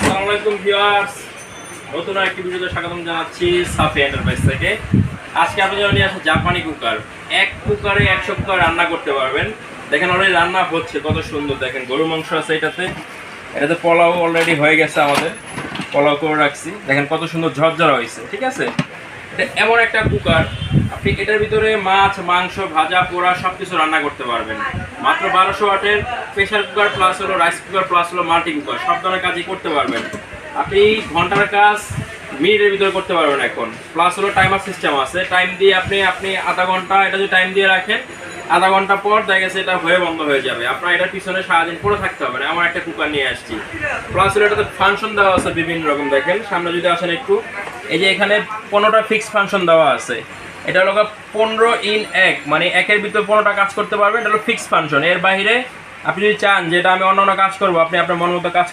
আসসালামু আলাইকুম ভিউয়ার্স, নতুন আরেকটি ভিডিওতে স্বাগতম জানাচ্ছি সাফি এন্টারপ্রাইজ থেকে। আজকে আপনাদের নিয়ে আসা জাপানি কুকার। এক কুকারে 100 কুকার রান্না করতে পারবেন। দেখেন অলরেডি রান্না হচ্ছে, কত সুন্দর। দেখেন গরু মাংস আছে এটাতে পোলাও অলরেডি হয়ে গেছে, আমাদের পোলাও করে রাখছি। দেখেন কত সুন্দর ঝরঝরা হয়েছে, ঠিক আছে। এটা এমন একটা কুকার, আপনি এটার ভিতরে মাছ, মাংস, ভাজা, পোড়া সব কিছু রান্না করতে পারবেন। মাত্র 1200 ওয়াটের প্রেশার কুকার প্লাস হলো রাইস কুকার প্লাস হলো মাল্টি কুকার, সব ধরনের কাজই করতে পারবেন। আপনি ঘন্টার কাজ মিনিটের ভিতরে করতে পারবেন এখন। প্লাস হলো টাইমার সিস্টেম আছে, টাইম দিয়ে আপনি আধা ঘন্টা এটা যদি টাইম দিয়ে রাখেন, আধা ঘন্টা পর দেখা গেছে এটা হয়ে বন্ধ হয়ে যাবে। আপনার এটার পিছনে সারাদিন পড়ে থাকতে হবে না, এমন একটা কুকার নিয়ে আসছি। প্লাস হলো এটাতে ফাংশন দেওয়া আছে বিভিন্ন রকম। দেখেন সামনে যদি আসেন একটু, এই যে এখানে 15টা ফিক্স ফাংশন দেওয়া আছে। এটা হলো 15 in 1, মানে একের ভিতরে 15টা কাজ করতে পারবেন। এটা হলো ফিক্স ফাংশন। এর বাইরে আপনি যদি চান যে এটা আমি অন্য কাজ করবো, আপনি আপনার মন মতো কাজ